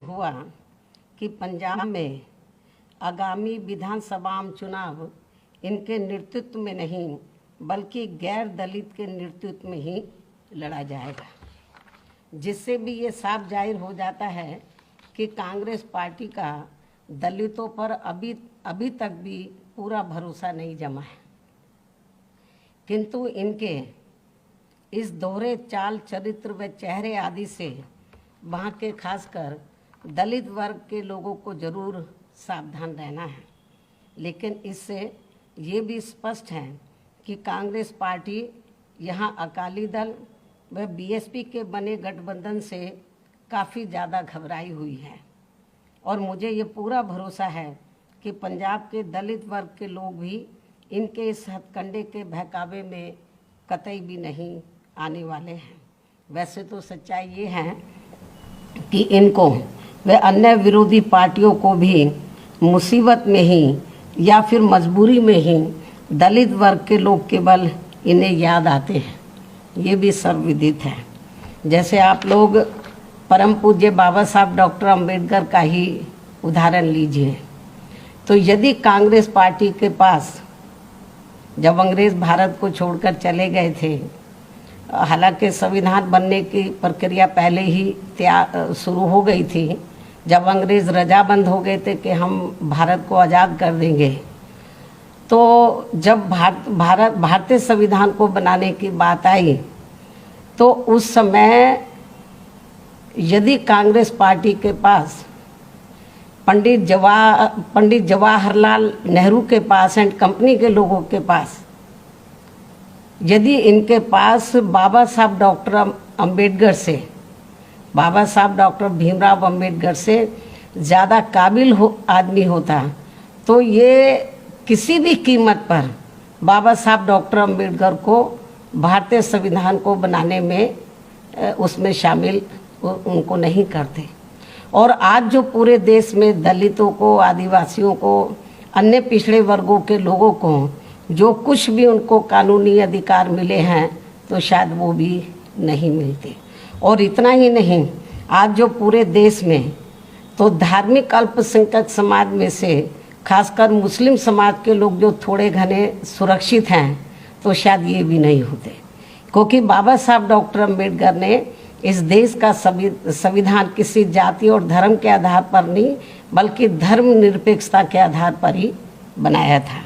हुआ कि पंजाब में आगामी विधानसभा चुनाव इनके नेतृत्व में नहीं बल्कि गैर दलित के नेतृत्व में ही लड़ा जाएगा, जिससे भी ये साफ जाहिर हो जाता है कि कांग्रेस पार्टी का दलितों पर अभी तक भी पूरा भरोसा नहीं जमा है। किंतु इनके इस दोहरे चाल चरित्र व चेहरे आदि से वहाँ के खासकर दलित वर्ग के लोगों को जरूर सावधान रहना है। लेकिन इससे ये भी स्पष्ट है कि कांग्रेस पार्टी यहाँ अकाली दल व बीएसपी के बने गठबंधन से काफ़ी ज़्यादा घबराई हुई है और मुझे ये पूरा भरोसा है कि पंजाब के दलित वर्ग के लोग भी इनके इस हथकंडे के बहकावे में कतई भी नहीं आने वाले हैं। वैसे तो सच्चाई ये है कि इनको व अन्य विरोधी पार्टियों को भी मुसीबत में ही या फिर मजबूरी में ही दलित वर्ग के लोग केवल इन्हें याद आते हैं, ये भी सर्वविदित है। जैसे आप लोग परम पूज्य बाबा साहब डॉक्टर अंबेडकर का ही उदाहरण लीजिए, तो यदि कांग्रेस पार्टी के पास जब अंग्रेज़ भारत को छोड़कर चले गए थे, हालांकि संविधान बनने की प्रक्रिया पहले ही शुरू हो गई थी, जब अंग्रेज़ रजाबंद हो गए थे कि हम भारत को आज़ाद कर देंगे, तो जब भारतीय संविधान को बनाने की बात आई तो उस समय यदि कांग्रेस पार्टी के पास पंडित जवाहरलाल नेहरू के पास एंड कंपनी के लोगों के पास यदि इनके पास बाबा साहब डॉक्टर अंबेडकर से, बाबा साहब डॉक्टर भीमराव अंबेडकर से ज़्यादा काबिल आदमी होता तो ये किसी भी कीमत पर बाबा साहब डॉक्टर अंबेडकर को भारतीय संविधान को बनाने में उसमें शामिल उनको नहीं करते। और आज जो पूरे देश में दलितों को, आदिवासियों को, अन्य पिछड़े वर्गों के लोगों को जो कुछ भी उनको कानूनी अधिकार मिले हैं तो शायद वो भी नहीं मिलते। और इतना ही नहीं, आज जो पूरे देश में तो धार्मिक अल्पसंख्यक समाज में से खासकर मुस्लिम समाज के लोग जो थोड़े घने सुरक्षित हैं तो शायद ये भी नहीं होते, क्योंकि बाबा साहब डॉक्टर अंबेडकर ने इस देश का संविधान किसी जाति और धर्म के आधार पर नहीं बल्कि धर्म निरपेक्षता के आधार पर ही बनाया था।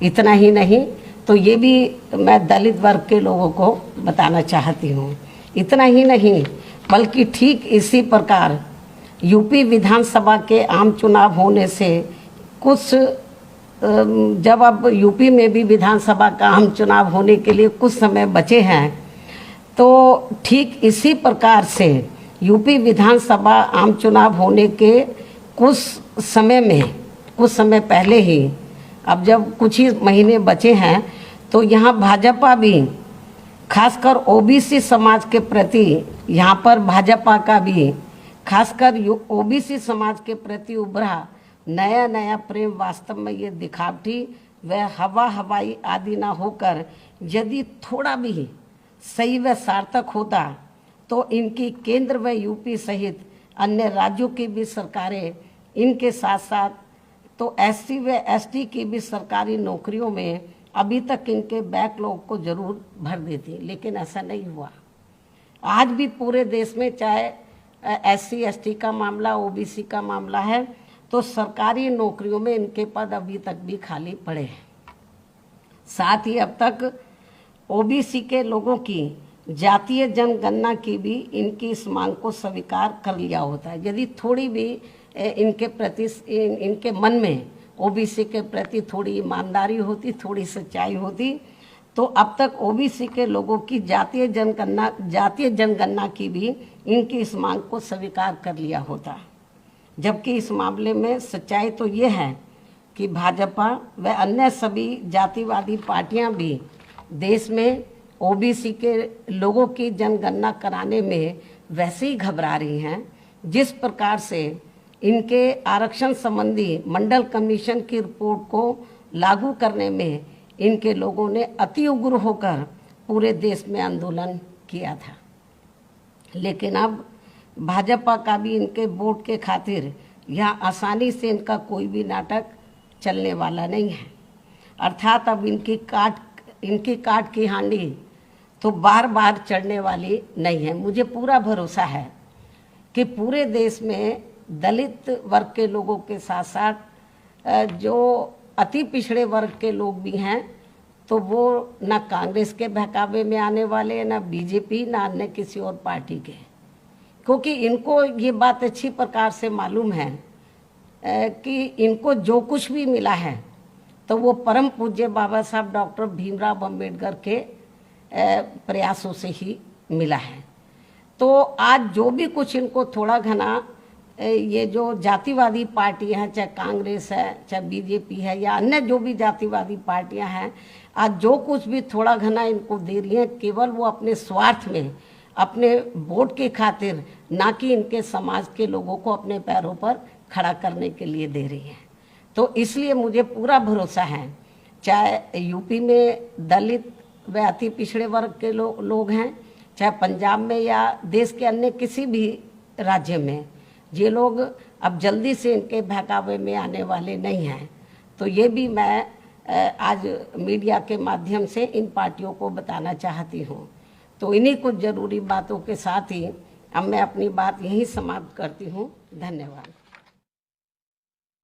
इतना ही नहीं तो ये भी मैं दलित वर्ग के लोगों को बताना चाहती हूँ। इतना ही नहीं बल्कि ठीक इसी प्रकार यूपी विधानसभा के आम चुनाव होने से कुछ जब अब यूपी में भी विधानसभा का आम चुनाव होने के लिए कुछ समय बचे हैं, तो ठीक इसी प्रकार से यूपी विधानसभा आम चुनाव होने के कुछ समय पहले ही, अब जब कुछ ही महीने बचे हैं, तो यहाँ भाजपा भी खासकर ओबीसी समाज के प्रति, यहाँ पर भाजपा का भी खासकर ओबीसी समाज के प्रति उभरा नया प्रेम वास्तव में ये दिखावटी व हवाई आदि ना होकर यदि थोड़ा भी सही व सार्थक होता तो इनकी केंद्र व यूपी सहित अन्य राज्यों की भी सरकारें इनके साथ साथ तो एससी व एसटी की भी सरकारी नौकरियों में अभी तक इनके बैकलॉग को जरूर भर देती, लेकिन ऐसा नहीं हुआ। आज भी पूरे देश में चाहे एससी एसटी का मामला, ओबीसी का मामला है, तो सरकारी नौकरियों में इनके पद अभी तक भी खाली पड़े हैं। साथ ही अब तक ओबीसी के लोगों की जातीय जनगणना की भी इनकी इस मांग को स्वीकार कर लिया होता है। यदि थोड़ी भी इनके प्रति इनके मन में ओबीसी के प्रति थोड़ी ईमानदारी होती, थोड़ी सच्चाई होती, तो अब तक ओबीसी के लोगों की जातीय जनगणना की भी इनकी इस मांग को स्वीकार कर लिया होता। जबकि इस मामले में सच्चाई तो ये है कि भाजपा व अन्य सभी जातिवादी पार्टियां भी देश में ओबीसी के लोगों की जनगणना कराने में वैसे ही घबरा रही हैं जिस प्रकार से इनके आरक्षण संबंधी मंडल कमीशन की रिपोर्ट को लागू करने में इनके लोगों ने अति उग्र होकर पूरे देश में आंदोलन किया था। लेकिन अब भाजपा का भी इनके वोट के खातिर यहाँ आसानी से इनका कोई भी नाटक चलने वाला नहीं है। अर्थात अब इनकी काट की हांडी तो बार बार चढ़ने वाली नहीं है। मुझे पूरा भरोसा है कि पूरे देश में दलित वर्ग के लोगों के साथ साथ जो अति पिछड़े वर्ग के लोग भी हैं, तो वो ना कांग्रेस के बहकावे में आने वाले, ना बीजेपी, ना अन्य किसी और पार्टी के, क्योंकि इनको ये बात अच्छी प्रकार से मालूम है कि इनको जो कुछ भी मिला है तो वो परम पूज्य बाबा साहब डॉक्टर भीमराव अंबेडकर के प्रयासों से ही मिला है। तो आज जो भी कुछ इनको थोड़ा घना ये जो जातिवादी पार्टी हैं, चाहे कांग्रेस है, चाहे बीजेपी है, या अन्य जो भी जातिवादी पार्टियां हैं, आज जो कुछ भी थोड़ा घना इनको दे रही हैं, केवल वो अपने स्वार्थ में, अपने वोट के खातिर, ना कि इनके समाज के लोगों को अपने पैरों पर खड़ा करने के लिए दे रही हैं। तो इसलिए मुझे पूरा भरोसा है, चाहे यूपी में दलित व अति पिछड़े वर्ग के लोग हैं, चाहे पंजाब में या देश के अन्य किसी भी राज्य में, ये लोग अब जल्दी से इनके बहकावे में आने वाले नहीं हैं। तो ये भी मैं आज मीडिया के माध्यम से इन पार्टियों को बताना चाहती हूँ। तो इन्हीं कुछ ज़रूरी बातों के साथ ही अब मैं अपनी बात यहीं समाप्त करती हूँ। धन्यवाद।